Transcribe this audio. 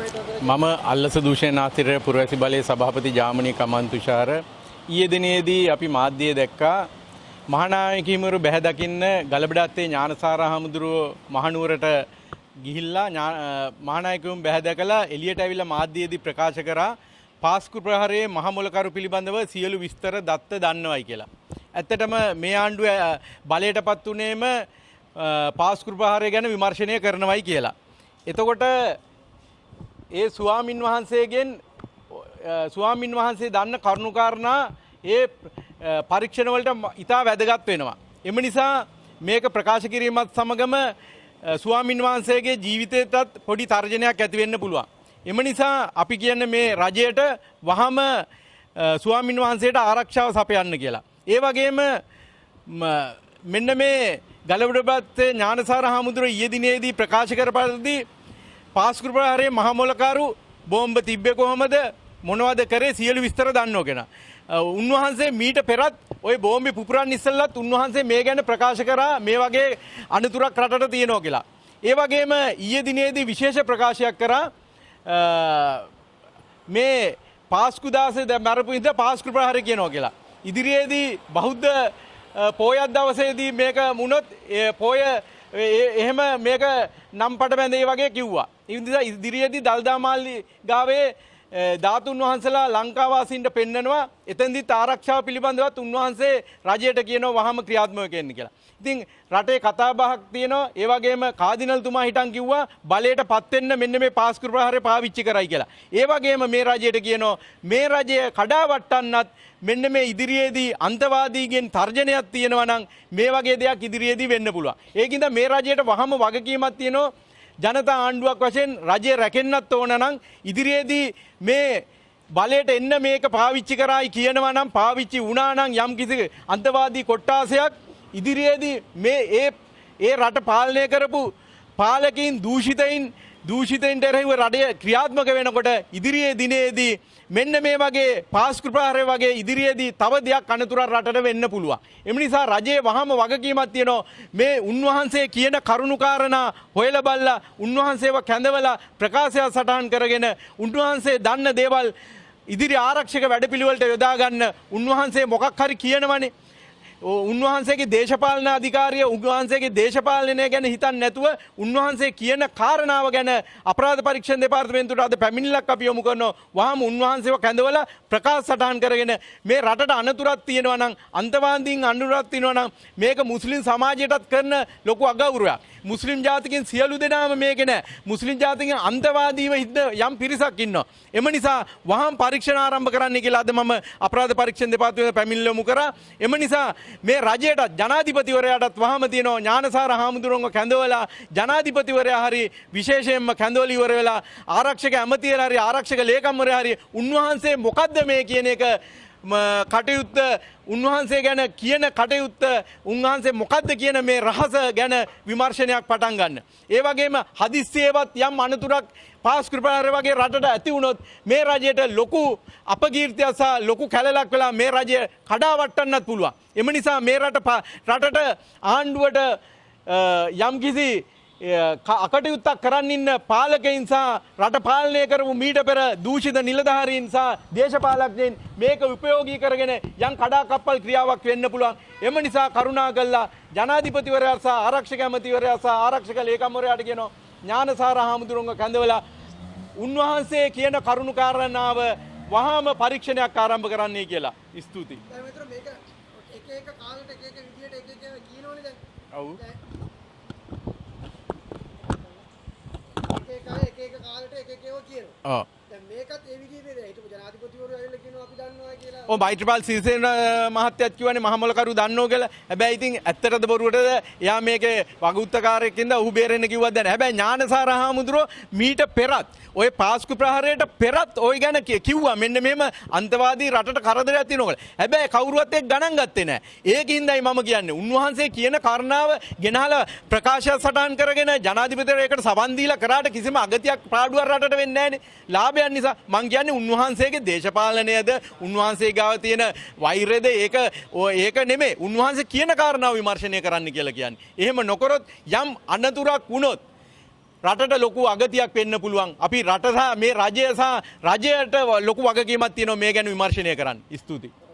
මම අල්ලස දූෂණ නාතිර පුරවැසි බලයේ සභාපති ජාමනී කමන් තුෂාර ඊයේ දිනේදී අපි මාධ්‍යයේ දැක්කා මහානායක හිමිවරු බැහැ දකින්න ගලබඩත්තේ ඥානසාර හමුදුරුව මහනුවරට ගිහිල්ලා මහානායකවරුන් බැහැ දැකලා එළියට ඇවිල්ලා මාධ්‍යයේදී ප්‍රකාශ කරා පාස්කු ප්‍රහාරයේ මහ මොලකරු පිළිබඳව සියලු විස්තර දත්ත දන්නවයි කියලා. ඇත්තටම මේ ආණ්ඩුව බලයටපත් උනේම පාස්කු ප්‍රහාරය ගැන විමර්ශනය කරනවයි කියලා. එතකොට ඒ ස්වාමින් වහන්සේ දන්න කරුණුකාරණා ඒ පරීක්ෂණ වලට ඉතා වැදගත් වෙනවා. එම නිසා මේක ප්‍රකාශ කිරීමත් සමගම ස්වාමින් වහන්සේගේ ජීවිතයටත් පොඩි තර්ජනයක් ඇති වෙන්න පුළුවන්. එම නිසා අපි කියන්නේ මේ රජයට වහම ස්වාමින් වහන්සේට ආරක්ෂාව සපයන්න කියලා. ඒ වගේම මෙන්න මේ ගලබඩපත්තේ ඥානසාර හාමුදුරුවෝ ඊයේ දිනේදී ප්‍රකාශ කරපරිදි පාස්කු ප්‍රහාරයේ මහ මොලකරු බෝම්බ තිබ්බේ කොහමද මොනවද කරේ සියලු විස්තර දන්නෝ කෙනා. උන්වහන්සේ මීට පෙරත් ওই බෝම්බේ පුපුරන් ඉස්සෙල්ලත් උන්වහන්සේ මේ ගැන ප්‍රකාශ කරා මේ වගේ අනතුරක් රටට තියෙනවා කියලා. ඒ වගේම ඊයේ දිනේදී විශේෂ ප්‍රකාශයක් කරා මේ පාස්කු දාසේ මරපු ඉඳ පාස්කු ප්‍රහාරය කියනවා කියලා. ඉදිරියේදී බෞද්ධ පොයක් දවසේදී මේක වුණොත් පොය එහෙම මේක නම් පට බැඳේ වගේ කිව්වා. ඉදිරියේදී දල්දා මාලි ගාවේ ධාතුන් වහන්සේලා ලංකාවාසීන්ට පෙන්නනවා එතෙන්දිත් ආරක්ෂාව පිළිබඳවත් උන්වහන්සේ රජයට කියනවා වහම ක්‍රියාත්මක වෙන්න කියලා. ඉතින් රටේ කතා බහක් තියෙනවා. ඒ වගේම කාදිනල්තුමා හිටන් කිව්වා බලයටපත් වෙන්න මෙන්න මේ පාස්කු ප්‍රහාරය පාවිච්චි කරයි කියලා. ඒ වගේම මේ රජයට කියනවා මේ රජය කඩාවට්ටන්නත් මෙන්න මේ ඉදිරියේදී අන්තවාදීගෙන් තර්ජනයක් තියෙනවා නම් මේ වගේ දෙයක් ඉදිරියේදී වෙන්න පුළුවන්. ඒකින්ද මේ රජයට වහම වගකීමක් තියෙනවා. ජනතා ආණ්ඩුවක් වශයෙන් රජය රැකෙන්නත් ඕන නම් ඉදිරියේදී මේ බලයට එන්න මේක පාවිච්චි කරායි කියනවා නම් පාවිච්චි වුණා නම් යම් කිසි අන්තවාදී කොට්ටාසයක් ඉදිරියේදී මේ ඒ රට පාලනය කරපු පාලකයින් දූෂිතයින්ට එරෙහිව රටේ ක්‍රියාත්මක වෙනකොට ඉදිරියේ දිනේදී මෙන්න මේ වගේ පාස්කු ප්‍රහාරය වගේ ඉදිරියේදී තව දෙයක් අනතුරක් රටට වෙන්න පුළුවන්. එම නිසා රජයේ වහම වගකීමක් තියෙනවා මේ උන්වහන්සේ කියන කරුණුකාරණා හොයලා බලලා උන්වහන්සේව කැඳවලා ප්‍රකාශය සටහන් කරගෙන උන්වහන්සේ දන්න දේවල් ඉදිරි ආරක්ෂක වැඩපිළිවෙලට යොදා ගන්න උන්වහන්සේ මොකක් හරි කියනවනේ. උන්වහන්සේගේ දේශපාලන අධිකාරිය උන්වහන්සේගේ දේශපාලනය ගැන හිතන්නේ නැතුව උන්වහන්සේ කියන කාරණාව ගැන අපරාධ පරීක්ෂණ දෙපාර්තමේන්තුවට අද පැමිණිල්ලක් අපි යොමු කරනවා. වහම උන්වහන්සේව කැඳවලා ප්‍රකාශ සටහන් කරගෙන මේ රටට අනතුරක් තියෙනවා නම් අන්තවාදීන් අනුරක් තියෙනවා නම් මේක මුස්ලිම් සමාජයටත් කරන ලොකු අගෞරවයක්. මුස්ලිම් ජාතිකයන් සියලු දෙනාම මේක නෑ. මුස්ලිම් ජාතිකයන් අන්තවාදීව හිට යම් පිරිසක් ඉන්නවා. එම නිසා වහම පරීක්ෂණ ආරම්භ කරන්න කියලා අද මම අපරාධ පරීක්ෂණ දෙපාර්තමේන්තුවට පැමිණිල්ල යොමු කරා. එම නිසා මේ රජයටත් ජනාධිපතිවරයාටත් වහම තියෙනවා ඥානසාර හාමුදුරුවන්ව කැඳවලා ජනාධිපතිවරයා හරි විශේෂයෙන්ම කැඳවල ඉවර වෙලා ආරක්ෂක ඇමතිවරයා හරි ආරක්ෂක ලේකම්වරයා හරි උන්වහන්සේ මොකද්ද මේ කියන එක කටයුත්ත උන්වහන්සේ ගැන කියන කටයුත්ත උන්වහන්සේ මොකද්ද කියන මේ රහස ගැන විමර්ශනයක් පටන් ගන්න. ඒ වගේම හදිස්සියේවත් යම් අනතුරක් පාස්කු ප්‍රහාරය වගේ රටට ඇති වුණොත් මේ රජයට ලොකු අපකීර්තියක් සහ ලොකු කැලලක් වෙලා මේ රජය කඩාවට්ටන්නත් පුළුවන්. එම නිසා මේ රටට ආණ්ඩුවට යම්කිසි අකටයුත්තක් කරන්න ඉන්න පාලකයින් සහ රට පාලනය කරපු මීට පෙර දූෂිත නිලධාරීන් සහ දේශපාලකයන් මේක උපයෝගී කරගෙන යම් කඩාකප්පල් ක්‍රියාවක් වෙන්න පුළුවන්. එම නිසා කරුණාකරලා ජනාධිපතිවරයා සහ ආරක්ෂක ඇමතිවරයා සහ ආරක්ෂක ලේකම්වරයාට කියනවා ඥානසාර හාමුදුරුවන්ව කැඳවලා උන්වහන්සේ කියන කරුණුකාරණාව වහාම පරීක්ෂණයක් ආරම්භ කරන්නයි කියලා. ස්තුතියි. මේක එක කාලෙට එක විදියට එක කියනෝනේ දැන්. ඔව්. එක කාලෙට එක ඒවා කියනවා. ඔව්. දැන් මේකත් ඒ විදිහේ හිටපු ජනාධිපතිවරු ඇවිල්ලා කියනවා අපි දන්නවා කියලා. ඔව් මෛත්‍රීපාල සිරිසේන මහත්තයත් කියවනේ මහ මොලකරු දන්නෝ කියලා. හැබැයි ඉතින් ඇත්තටද බොරුවටද එයා මේකේ වගඋත්තකාරයෙක්ින්ද ඔහු බේරෙන්න කිව්වද නැහැ. හැබැයි ඥානසාර හාමුදුරුවෝ මීට පෙරත් ඔය පාස්කු ප්‍රහාරයට පෙරත් ඔය ගැන කිව්වා මෙන්න මෙහෙම අන්තවාදී රටට කරදරයක් තියෙනවා කියලා. හැබැයි කවුරුවත් ඒක ගණන් ගත්තේ නැහැ. ඒකින්දයි මම කියන්නේ උන්වහන්සේ කියන කාරණාව ගෙනහලා ප්‍රකාශය සටහන් කරගෙන ජනාධිපතිවරයා ඒකට සවන් දීලා කරාට කිසිම අගතියක් පාඩුවක් රටට වෙන්නේ නැහැනේ. ලාභයන් නිසා මං කියන්නේ උන්වහන්සේගේ දේශපාලනයද උන්වහන්සේ ගාව තියෙන වෛරයද ඒක නෙමෙයි. උන්වහන්සේ කියන කාරණාව විමර්ශනය කරන්න කියලා කියන්නේ. එහෙම නොකරොත් යම් අනතුරක් වුණොත් රටට ලොකු අගතියක් වෙන්න පුළුවන්. අපි රට සහ මේ රජය සහ රජයට ලොකු වගකීමක් තියෙනවා මේ ගැන විමර්ශනය කරන්න. ස්තුතියි.